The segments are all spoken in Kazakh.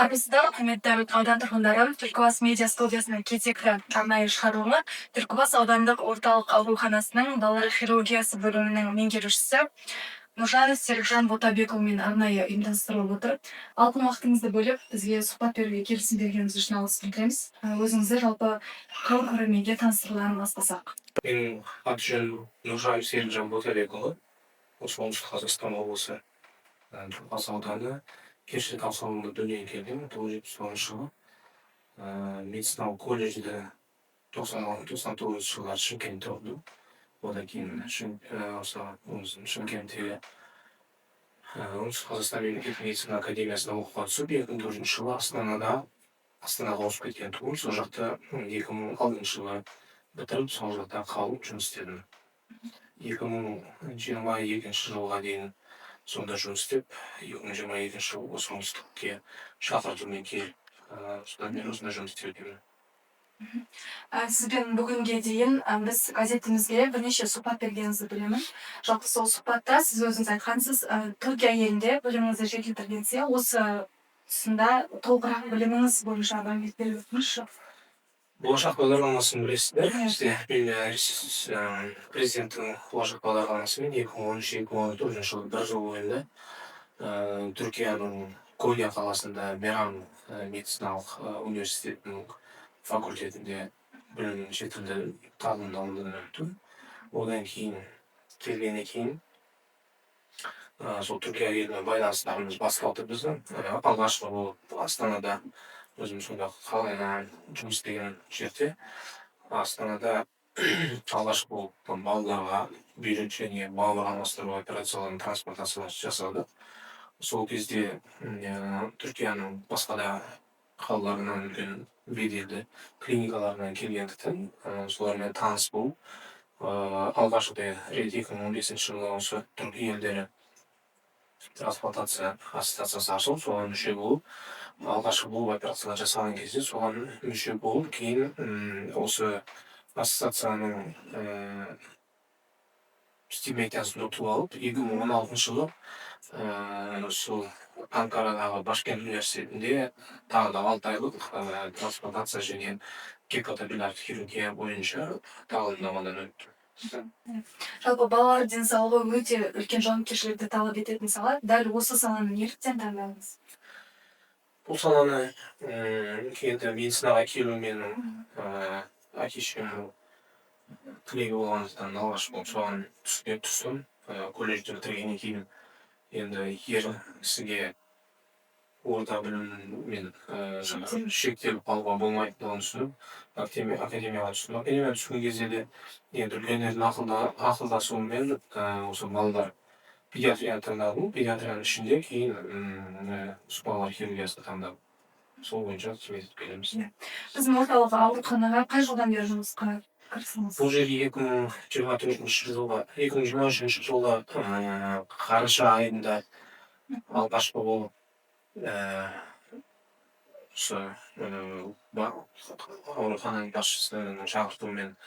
армысыздар, құрметті аудан тұрғындары. Түлкібас медиа студиясының кезекті арнайы шығарылымы Түлкібас аудандық орталық ауруханасының балалар хирургиясы бөлімінің меңгерушісі Нұржан Серікжан Ботабекұлымен арнайы ұйымдастырылып отыр. Алтын уақытыңызды бөліп, бізге сұхбат беруге келісім бергеніңіз үшін алғыс білдіреміз. Өзіңізді жалпы көрерменге таныстырудан бастасақ. Менің аты-жөнім Нұржан Серікжан Ботабекұлы. Осы оңтүстік Қазақстан облысы Түлкібас ауданы Кешет ауылында дүниеге келдім 1979 жылы. Медициналық колледжді 96-99 жылдары Шымкентте оқыдым. Одан кейін Шымкенттегі оңтүстік Қазақстан мемлекеттік медицина академиясына оқуға түсіп, 2004 жылы Астанаға ауысып кеткен тұғым. Сол жақта 2006 жылы бітіріп, сол жақта қалып жұмыс істедім. 2022 жылға дейін сонда жұмыс істеп, 2022 жылы осы оңтүстікке шақыртумен келіп, содан бері осында жұмыс істеп Сізбен бүгінге дейін біз газетімізге бірнеше сұхбат бергеніңізді білемін. Жалпы сол сұхбатта сіз өзіңіз айтқансыз, Түркия елінде біліміңізді жетілдіргенсе, осы тұсында толығырақ біліміңіз бойынша мәлімет беріп өтіңізші. Болашақ бағдарламасын білесіздер. Мен президенттің болашақ бағдарламасымен 2013-2014 жылы бір жыл бойында Түркияның Konya қаласында Мейрам медициналық университетінің факультетінде білімін жетілдіріп, тағылымдамадан өттім. Одан кейін келгеннен кейін сол Түркия елімен байланыстарымыз басталды біздің. Алғашқы болып Астанада өзім сонда жұмыс істеген жерде Астанада алғашқы болып балаларға бүйрек және бауыр алмастыру операцияларын трансплантациялар жасалды. Сол кезде Түркияның басқа да қалаларынан үлкен беделді клиникаларынан келгендіктен солармен таныс болып, алғашқы рет 2015 жылы осы түркі елдері трансплантация ассоциациясы ашылып, соған мүше болып, алғашқы болып операциялар жасаған кезде соған мүше болып, кейін осы ассоциацияның стипендиясын ұтып алып, 2016 жылы сол Анкарадағы Башкент университетінде тағы да 6 айлық трансплантация және гепатобилар хирургия бойынша тағылымдамадан өттім. Жалпы балалар денсаулығы өте үлкен жауапкершілікті талап ететін сала. Дәл осы саланы неліктен таңдадыңыз? Бұл саланы енді медицинаға келу менің әке-шешемнің тілегі болғандықтан алғаш болып соған түстім. Колледжді бітіргеннен кейін енді ер кісіге орта біліммен шектеліп қалуға болмайтындығын түсініп, академияға түстім. Академияға түскен кезде де енді үлкендердің ақылдасуымен осы балалар педиатрияны таңдадым. Педиатрияның ішінде кейін балалар хирургиясын таңдадым. Сол бойынша қызмет етіп келеміз. Біздің орталық ауруханаға қай жылдан бері жұмысқа кірістіңіз? Бұл жерге 2023 жылы қараша айында алғашқы болып осы аурухананың басшысының шақыртуымен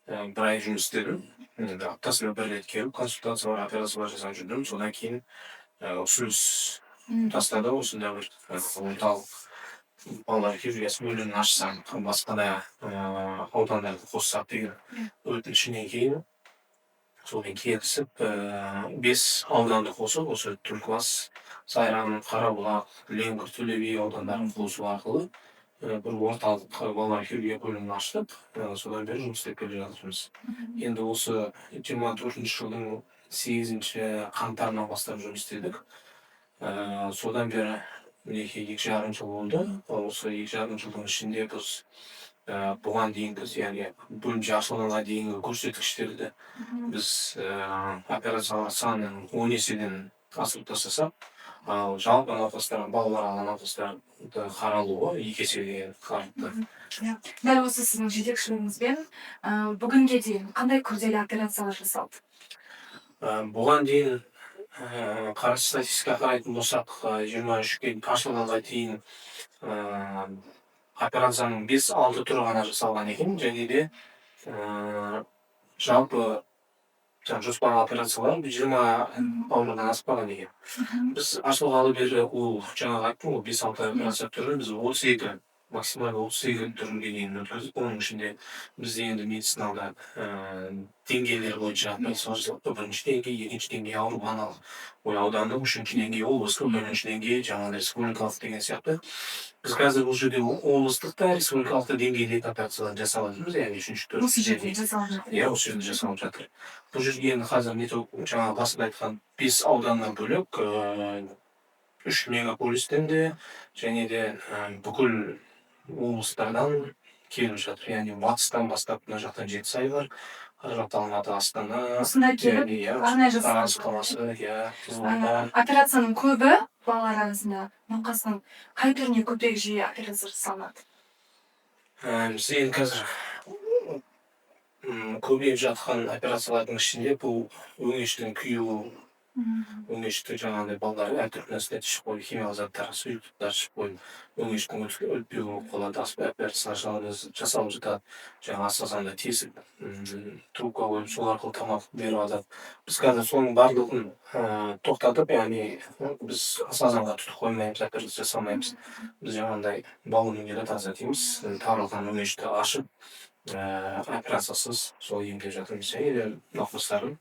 бір ай жұмыс істедім. Аптасына бір рет келіп, консультациялар, операциялар жасап жүрдім. Содан кейін ұсыныс тастады, осында бір орталық балалар хирургиясы бөлімін ашсам, басқа да аудандарды қоссақ деген өтінішінен кейін солмен келісіп, 5 ауданды қосып, осы Түлкібас, Сайрам, Қарабұлақ, Ленгір, Төле би аудандарын қосу арқылы бір орталық балалар хирургия бөлімін аштық. Содан бері жұмыс істеп келе жатырмыз. Енді осы 24 жылдың 8 қаңтарынан бастап жұмыс істедік. Содан бері мінекей 2,5 жыл болды. Осы 2,5 жылдың ішінде біз бұған дейінгі, яғни бөлімше ашылғанға дейінгі көрсеткіштерді біз операциялар санын 10 еседен асырып тастасақ, ал жалпы науқастар, балалар алған науқастарды қаралуы 2 есеге артты. Дәл осы сіздің жетекшілігіңізбен бүгінге дейін қандай күрделі операциялар жасалды? Бұған дейін қарсы статистика қарайтын болсақ, 23-ке ашылғанға дейін операцияның 5-6 түрі ғана жасалған екен, және де жалпы жаңағы жоспарлы операциялар 20 ауруханадан аспаған екен. Біз ашылғалы бері ол жаңағы айттым ғой 5-6 операция түрі біз 32 максималды 32 түрге дейін өткіздік. Оның ішінде бізде енді медицинада деңгейлер бойынша операциялар жасалып, бірінші деңгей, екінші деңгей ауруханалық, аудандық, үшінші деңгей облыстық, төртінші деңгей жаңағы республикалық деген сияқты. Біз қазір бұл жерде облыстық та республикалық та деңгейдегі операциялар жасап жатырмыз, яғни үшінші, Осы төртінші жерде деңгей. жасалып жатыр. Иә, осы жерде жасалып жатыр. Бұл жерге енді қазір не жаңағы басында айтқан 5 ауданнан бөлек 3 мегаполистен де және де бүкіл облыстардан келіп жатыр. Яғни батыстан бастап мына жақтан Жетісай бар, ары жақта Алматы, Астана. Осында келіп, арнайы жасалып Тараз қаласы, иә, Қызылорда. Операцияның көбі балалар арасында науқастың қай түріне көбірек жиі операция жасалынады? Бізде енді қазір көбейіп жатқан операциялардың ішінде бұл өңештің күйуі, өңешті жаңағыдай балалар әртүрлі нәрселер ішіп қойып, химиялық заттар, сұйықтықтар ішіп қойып, өңештің өтпеуі болып қалады, операциялар жасалып жатады. Жаңағы асқазанда тесік, трубка қойып, сол арқылы тамақ беріп жатады. Біз қазір соның барлығын тоқтатып, яғни біз асқазанға түтік қоймаймыз, операция жасамаймыз. Біз жаңағыдай баллонмен тазартамыз, тарылған өңешті ашып, операциясыз сол емдеп жатырмыз. Және науқастардың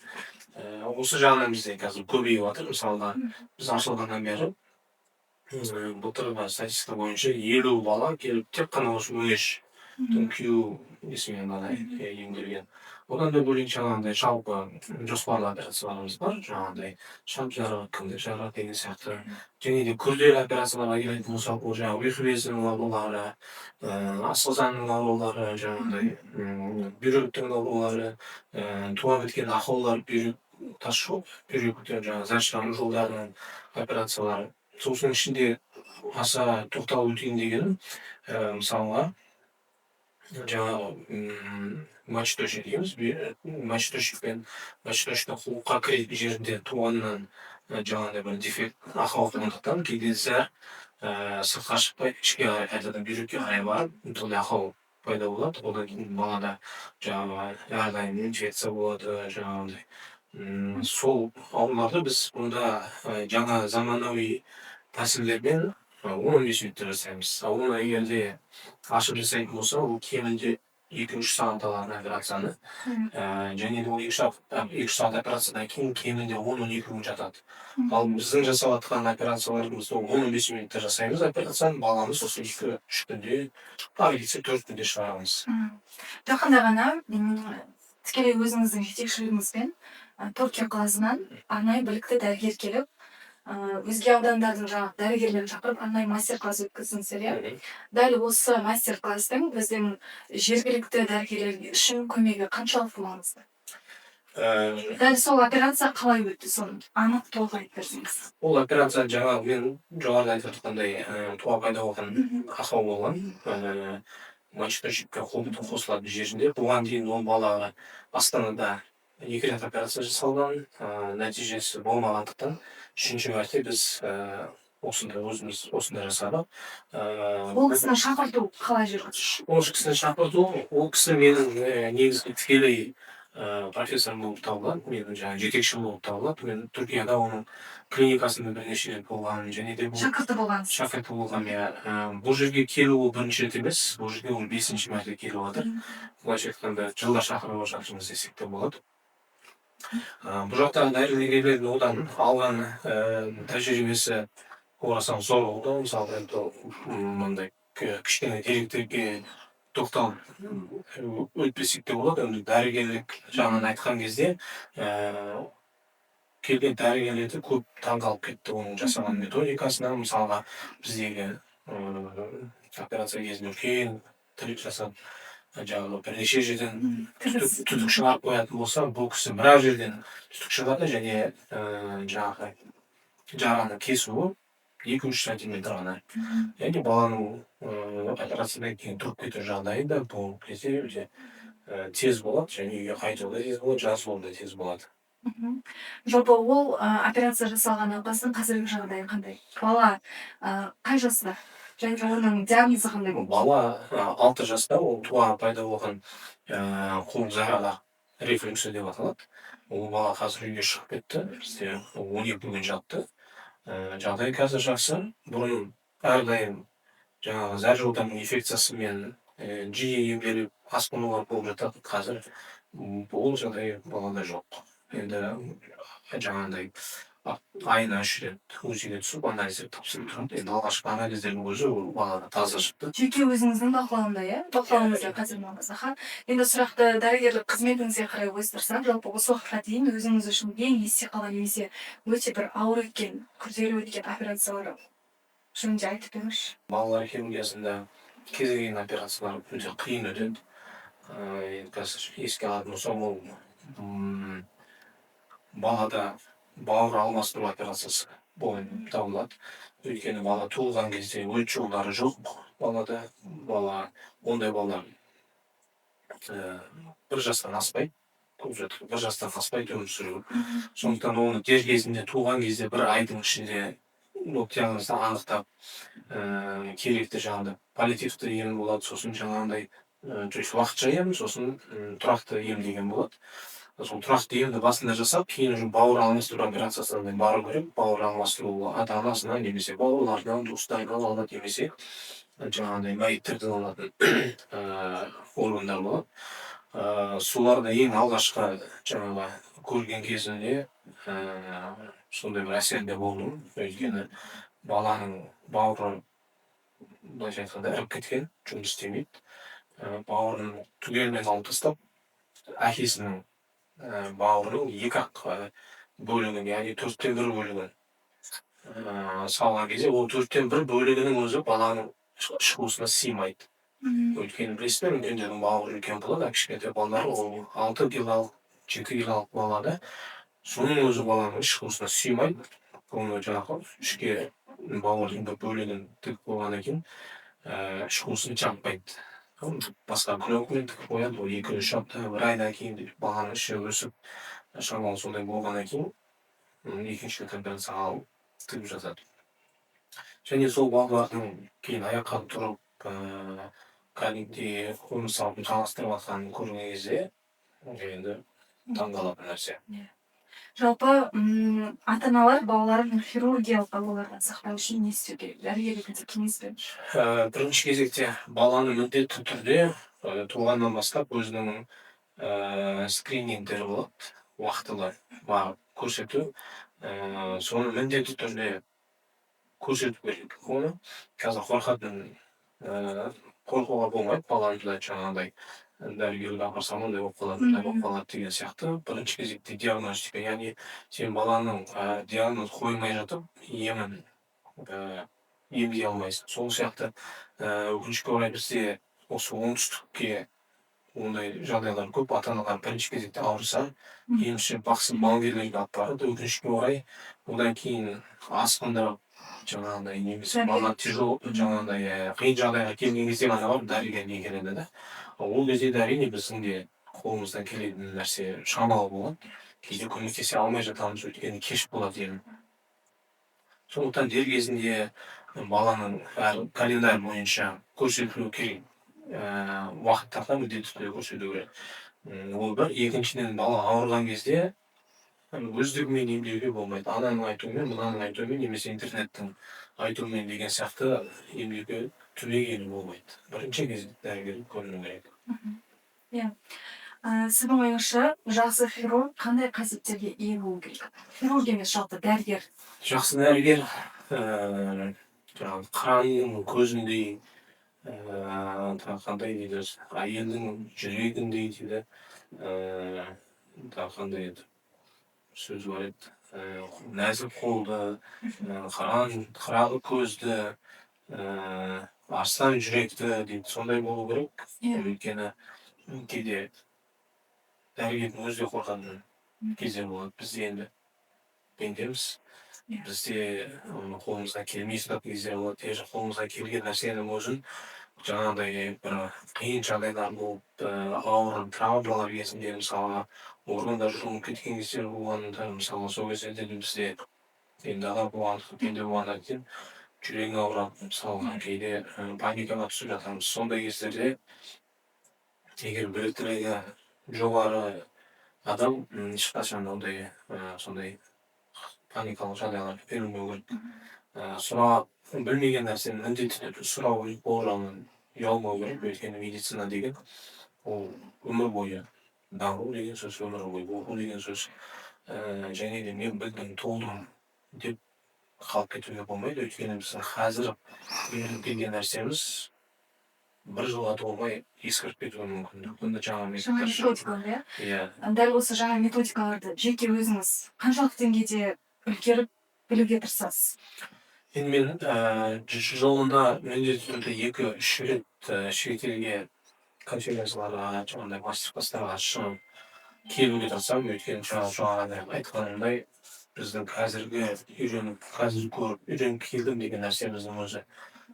осы жағынан бізде қазір көбейіп жатыр. Мысалға, біз ашылғаннан бері былтырғы статистика бойынша 50 бала келіп тек қана осы өңештің күйу несімен ғана емделген. Одан да бөлек жаңағыдай жалпы жоспарлы операцияларымыз бар. Жаңағыдай шап жарық, кіндік жарық деген сияқты. Және де күрделі операцияларға келетін болсақ, ол жаңағы ұйқы безінің аурулары, асқазанның аурулары, жаңағыдай бүйректің аурулары, туа біткен ақаулар, бүйрек тасжол, бүйректің жаңағы зат шығару жолдарының операциялары. Сосын ішінде аса тоқталып өтейін дегенім, мысалға, жаңағы мочеточник дейміз, мочеточник пен мочеточник қуыққа кіретін жерінде туғаннан жаңағыдай бір дефект ақау болғандықтан кейде зәр сыртқа шықпай ішке қарай қайтадан бүйрекке қарай барып сондай ақау пайда болады. Одан кейін балада жаңағы әрдайым инфекция болады, жаңағыдай. Сол ауруларды біз мұнда жаңа заманауи тәсілдермен 15 минутта жасаймыз. Оны егер де ашып жасайтын болса, ол кемінде 2-3 сағат алады операцияны. Және де ол 2 сағат операциядан кейін кемінде 10-12 күн жатады. Ал біздің жасап жатқан операцияларымызды 15 минутта жасаймыз операцияны, баламыз осы 2-3 күнде, кетсе 4 күнде шығарамыз. Жақында ғана тікелей өзіңіздің жетекшілігіңізбен Түркия қаласынан арнайы білікті дәрігер келіп, өзге аудандардың жаңағы дәрігерлерін шақырып, арнайы мастер-класс өткіздіңіздер, иә? Дәл осы мастер-класстың біздің жергілікті дәрігерлер үшін көмегі қаншалықты маңызды? Дәл сол операция қалай өтті, соны анық толық айтып берсеңіз. Ол операция жаңағы мен жоғарыда айтып жатқандай туа пайда болған ақау болған. Мочеточникке қосылатын жерінде. Бұған дейін ол балаға Астанада 2 рет операция жасалған, нәтижесі болмағандықтан 3-ші мәрте біз өзіміз осында жасадық. Ол кісіні шақырту қалай жүргізді? Ол кісіні шақырту, ол кісі менің негізгі тікелей профессорым болып табылады, менің жаңағы жетекші болып табылады. Мен Түркияда оның клиникасында бірнеше рет болған, және де шәкірті болғансыз. Шәкірті болған, иә. Бұл жерге келу ол бірінші рет емес, бұл жерге ол 5-ші мәрте келіп жатыр. Былайша айтқанда жылда шақырып жатырмыз десек те болады. Бұл жақтағы дәрігерлердің одан алған тәжірибесі орасан зор болды. Мысалы, мындай кішкене деректерге тоқталып өтпесек те болады. Дәрігерлік жағынан айтқан кезде келген дәрігерлерді көп таңғалып кетті оның жасаған методикасына. Мысалға, біздегі операция кезінде үлкен трик жасап, жаңағы бірнеше жерден түтік шығарып қоятын болса, бұл кісі бір жерден түтік шығады және жаңағы жараны кесуі 2-3 сантиметр ғана. Яғни баланың операциядан кейін тұрып кету жағдайы да бұл кезде өте тез болады, және үйге қайтуы да тез болады, жазылуы да тез болады. Жалпы ол операция жасалған науқастың қазіргі жағдайы қандай? Бала қай жаста? Және оның диагнозы қандай болды? Бала 6 жаста, ол туа пайда болған қуық жаралар рефлюксі деп аталады. ол бала қазір үйге шығып кетті. Бізде 12 күн жатты. Жағдайы қазір жақсы. Бұрын әрдайым жаңағы зәр инфекциясымен жиі емделіп асқынулар болып жатады. Қазір ол жағдай балада жоқ. Енді жаңағындай айына 3 рет УЗИге түсіп анализдер тапсырып тұрады. Енді алғашқы анализдердің өзі ол балада таза шықты. Жеке өзіңіздің бақылауында, иә? Бақылауыңызда қазір Мамырзахан. Енді сұрақты дәрігерлік қызметіңізге қарай ойыстырсам, жалпы осы уақытқа дейін өзіңіз үшін ең есте қалған немесе өте бір ауыр өткен, күрделі өткен операциялар жөнінде айтып беріңізші. Балалар хирургиясында кез келген операциялар өте қиын өтеді. Енді қазір еске алатын болсам, ол балада бауыр алмастыру операциясы болып табылады. Өйткені бала туылған кезде өт жолдары жоқ балада. Бала ондай балалар 1 жастан аспайды. Бір жастан аспайды өмір сүруі. Сондықтан оны дер кезінде туған кезде 1 айдың ішінде ол диагнозды анықтап, керекті жаңағыдай паллиативті ем болады, сосын жаңағындай уақытша ем, сосын тұрақты ем деген болады. Сол тұрақты емді басында жасап, кейін уже бауыр алмастыру операциясына бару керек. Бауыр алмастыру ата-анасынан немесе бауырларынан, туыстарынан алынады, немесе жаңағындай мәйіттерден алынатын органдар болады. Соларда ең алғашқы жаңағы көрген кезінде сондай бір әсерде болдым. Өйткені баланың бауыры былайша айтқанда іріп кеткен, жұмыс істемейді. Бауырын түгелімен алып тастап, әкесінің бауырының 2-ақ бөлігін, яғни 4-тен 1 бөлігін салған кезде, ол 4-тен 1 бөлігінің өзі баланың іш қуысына сыймайды. Өйткені білесіздер, үлкендердің бауыры үлкен болады, кішкентай балалар ол 6 килолық, 7 килолық балада соның өзі баланың іш қуысына сыймайды. Оны жаңағы ішке бауырдың бір бөлігін тігіп қойғаннан кейін іш қуысын жаппайды. Басқа күнөкімен тігіп қояды, ол 2-3 апта, 1 айдан кейін баланың іші өсіп, шамалы сондай болғаннан кейін екінші операция алып тігіп жатады. Және сол балалардың кейін аяққа тұрып, кәдімгідей өмір салтын жалғастырып жатқанын көрген кезде енді таңғалатын нәрсе. Жалпы ата-аналар балаларын хирургиялық аурулардан сақтау үшін не істеу керек? Дәрігер ретінде кеңес беріңізші. Бірінші кезекте баланы міндетті түрде туғаннан бастап өзінің скринингтері болады, уақытылы барып көрсету. Соны міндетті түрде көрсету керек. Оны қазір қорқуға болмайды, баланы жаңағындай дәрігерге апарсам ондай болып қалады, мындай болып қалады деген сияқты. Бірінші кезекте диагностика, яғни сен баланың диагноз қоймай жатып, емін емдей алмайсың. Сол сияқты өкінішке орай бізде осы оңтүстікке ондай жағдайлар көп. Ата-аналар бірінші кезекте ауырса, емші бақсы балгерлерге алып барады. Өкінішке орай одан кейін асқындырып, жаңағындай немесе бала жаңағындай қиын жағдайға келген кезде ғана барып дәрігерге келеді да. Ол кезде де әрине біздің де қолымыздан келетін нәрсе шамалы болады. Кейде көмектесе алмай жатамыз, өйткені кеш болады елім. Сондықтан дер кезінде баланың календарь бойынша көрсетілу керек. Уақыттарда міндетті түрде көрсету керек. Ол бір. Екіншіден, бала ауырған кезде өздігімен емдеуге болмайды. Ананың айтуымен, мынаның айтуымен, немесе интернеттің айтуымен деген сияқты емдеуге түбегейлі болмайды. Бірінші кезекте дәрігерге көріну керек. Иә. Сіздің ойыңызша, жақсы хирург қандай қасиеттерге ие болу керек? Хирург емес, жалпы дәрігер. Жақсы дәрігер жаңағы қыранның көзіндей, қандай дейді, әйелдің жүрегіндей дейді, қандай еді сөз бар еді, нәзік қолды, қырағы көзді, арыстан жүректі дейді, сондай болу керек. Өйткені кейде дәрігердің өзі де қорқатын кездер болады. Бізде енді пендеміз. Бізде қолымызға келмей тұратын кездер болады. Тек қолымызға келген нәрсенің өзін жаңағыдай бір қиын жағдайлар болып, ауыр травмалар кезінде мысалға органдар жұлынып кеткен кездер болғанда, мысалы сол кездерде бізде енді ана болғандықтан, пенде болғаннан кейін жүрегің ауырады, мысалға кейде паникаға түсіп жатамыз. Сондай кездерде егер біліктілігі жоғары адам ешқашан ондай сондай паникалық жағдайларға берілмеу керек. Сұрап білмеген нәрсені міндетті түрде сұрау ол жағынан ұялмау керек. Өйткені медицина деген ол өмір бойы даму деген сөз, өмір бойы оқу деген сөз. Және де мен білдім, толдым деп қалып кетуге болмайды. Өйткені біздің қазір үйреніп келген нәрсеміз бір жылға толмай ескіріп кетуі мүмкін. Бұнда жаңа методикалар, иә? Иә. Дәл осы жаңа методикаларды жеке өзіңіз қаншалық деңгейде үлгеріп білуге тырысасыз? Енді мен жылында міндетті түрде 2-3 рет шетелге конференцияларға, жаңағыдай мастер-класстарға шығып келуге тырысамын. Өйткені жаңағыдай айтқанымдай біздің қазіргі қазір көріп, үйреніп келдім деген нәрсеміздің өзі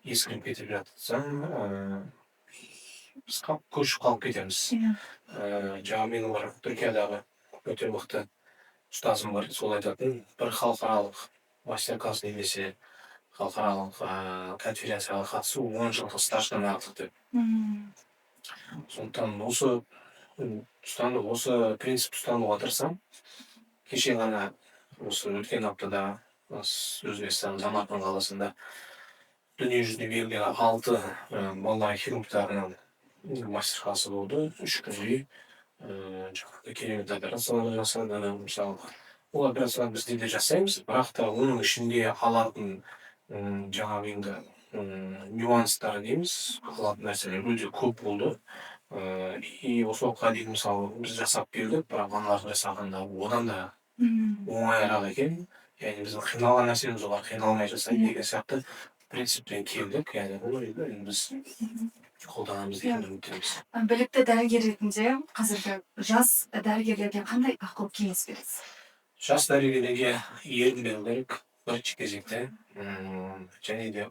ескіріп кетіп жатсам, біз көшіп қалып кетеміз. Жаңа менің бар Түркиядағы өте мықты ұстазым бар, сол айтатын, бір халықаралық мастер-класс немесе халықаралық конференцияға қатысу 10 жылдық стаждан артық деп. Сондықтан осы принцип ұстануға тырысамын. Кеше ғана осы өткен аптада Өзбекстан Самарқан қаласында дүниежүзіне белгілі 6 бала хирургтарының мастер-классы болды. 3 күнде жаңағыдай керемет операциялар жасады. Мысалы, ол операциялар бізде де жасаймыз, бірақ та оның ішінде алатын жаңағы енді нюанстары дейміз, қылатын нәрселер өте көп болды. И осы уақытқа дейін мысалы біз жасап келдік, бірақ аналар жасағанда одан да оңайырақ екен. Яғни біздің қиналған нәрсеміз олар қиналмай жасайды деген сияқты принциппен келдік. Яғни оны біз қолданамыз деген үміттеміз. Білікті дәрігер ретінде қазіргі жас дәрігерлерге қандай ақыл кеңес бересіз? Жас дәрігерлерге ерінбеу керек, бірінші кезекте, және де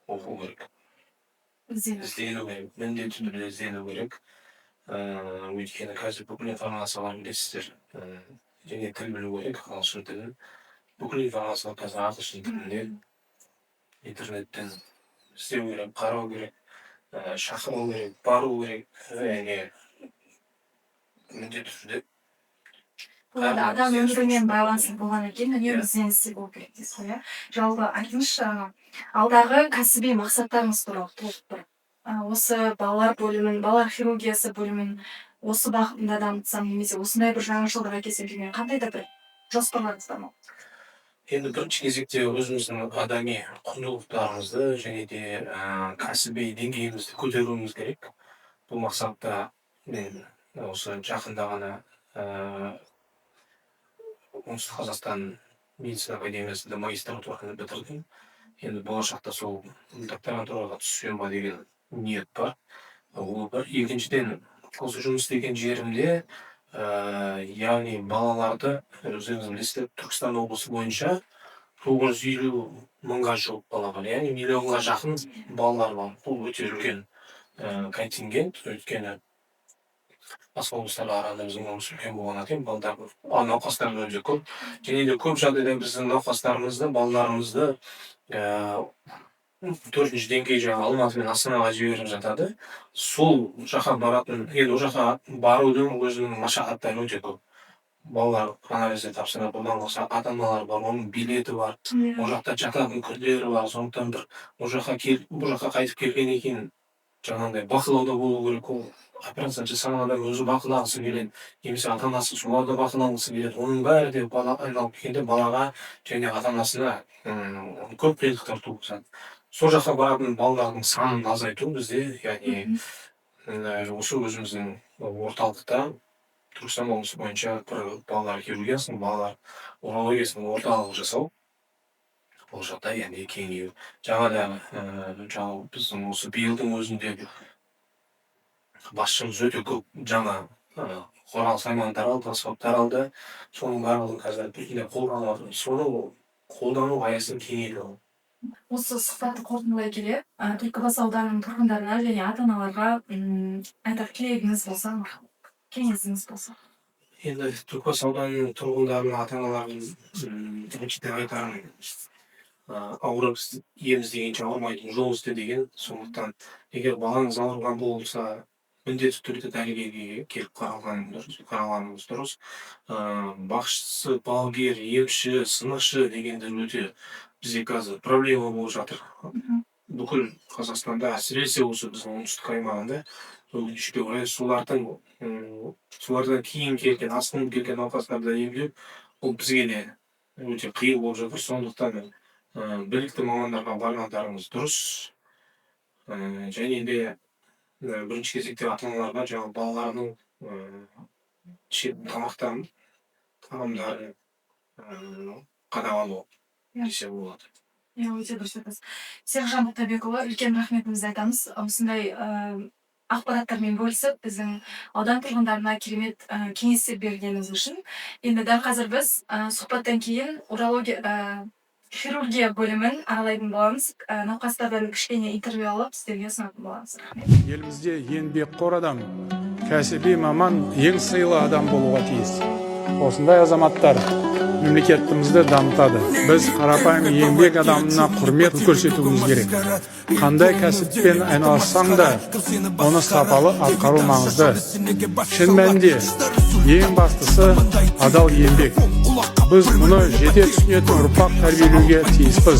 оқу керек. Іздену керек, міндетті түрде іздену керек. Өйткені қазір бүкіл информациялар білесіздер, және тіл білу керек, ағылшын тілін. Бүкіл информациялар қазір ағылшын тілінде, интернеттен іздеу керек, қарау керек, шақыру керек, бару керек, және міндетті түрде Бұл адам өмірімен байланысты болғаннан кейін үнемі ізденісте болу керек дейсіз ғой, иә? Жалпы айтыңызшы, алдағы кәсіби мақсаттарыңыз туралы толық бір. Осы балалар бөлімін, балалар хирургиясы бөлімін осы бағытында дамытсам, немесе осындай бір жаңашылдық әкелсем деген қандай да бір жоспарларыңыз бар ма? Енді бірінші кезекте өзіміздің адами құндылықтарымызды және де кәсіби деңгейімізді көтеруіміз керек. Бұл мақсатта мен осы жақында ғана оңтүстік Қазақстан медицина академиясында магистратураны бітірдім. Енді болашақта сол докторантураға түссем ба деген ниет бар. Ол бір. Екіншіден, осы жұмыс істеген жерімде, яғни балаларды, өздеріңіз білесіздер, Түркістан облысы бойынша 950 мыңға жуық бала бар, яғни миллионға жақын балалар бар. Бұл өте үлкен контингент, өйткені басқа облыстарға қарағанда біздің облыс үлкен болғаннан кейін балалар науқастар өте көп. Және де көп жағдайда біздің науқастарымызды, балаларымызды 4-ші деңгей жаңағы Алматы мен Астанаға жіберіп жатады. Сол жаққа баратын, енді ол жаққа барудың өзінің машақаттары өте көп. Балалар анализді тапсырады, одан қоса ата-аналар бар, оның билеті бар, ол жақта жататын күндері бар. Сондықтан бұл жаққа қайтып келгеннен кейін жаңағыдай бақылауда болу керек. Ол операция жасаған адам өзі бақылағысы келеді, немесе ата-анасы соларды бақылағысы келеді. Оның бәрі де айналып келгенде балаға және ата-анасына көп қиындықтар туғызады. Сол жаққа баратын балалардың санын азайту бізде, яғни осы өзіміздің орталықта Түркістан облысы бойынша балалар хирургиясының, балалар урологиясының орталығы жасау. Ол жақта яғни кеңею. Жаңағы біздің осы биылдың өзінде басшымыз өте көп жаңа қорғаныс аймағын аспаптар алды. Соның барлығын қазір бірге қолданып, соны қолдану аясын кеңейту. Осы сұхбатты қорытындылай келе, Түлкібас ауданының тұрғындарына және ата-аналарға айтар тілегіңіз болса, кеңесіңіз болса. Енді Түлкібас ауданының тұрғындарына, ата-аналарының біріншіден айтарым, ауырып ем іздегенше ауырмайтын жол ізде деген. Сондықтан егер балаңыз ауырған болса, міндетті түрде дәрігерге келіп қаралғанымыз дұрыс. Бақшысы, балгер, емші, сынықшы дегендер өте бізде қазір проблема болып жатыр. Бүкіл Қазақстанда, әсіресе осы біздің оңтүстік аймағында өкінішке орай солардан кейін келген, асқынып келген науқастарды емдеу ол бізге де өте қиын болып жатыр. Сондықтан білікті мамандарға барғандарыңыз дұрыс. Және де бірінші кезекте ата-аналарға жаңағы балаларының тағамдарын қадағалау десе болады. Өте дұрыс айтасыз. Серікжан Ботабекұлы, үлкен рахметімізді айтамыз. Осындай ақпараттармен бөлісіп, біздің аудан тұрғындарына керемет кеңестер бергеніңіз үшін. Енді дәл қазір біз сұхбаттан кейін хирургия бөлімін аралайтын боламыз. Науқастардан кішкене интервью алып, сіздерге ұсынатын боламыз. Елімізде еңбекқор адам, кәсіби маман, ең сыйлы адам болуға тиіс. Осындай азаматтар мемлекетімізді дамытады. Біз қарапайым еңбек адамына құрмет көрсетуіміз керек. Қандай кәсіппен айналыссаң да, оны сапалы атқару маңызды. Шын мәнінде ең бастысы адал еңбек. Біз мұны жете түсінетін ұрпақ тәрбиелеуге тиіспіз.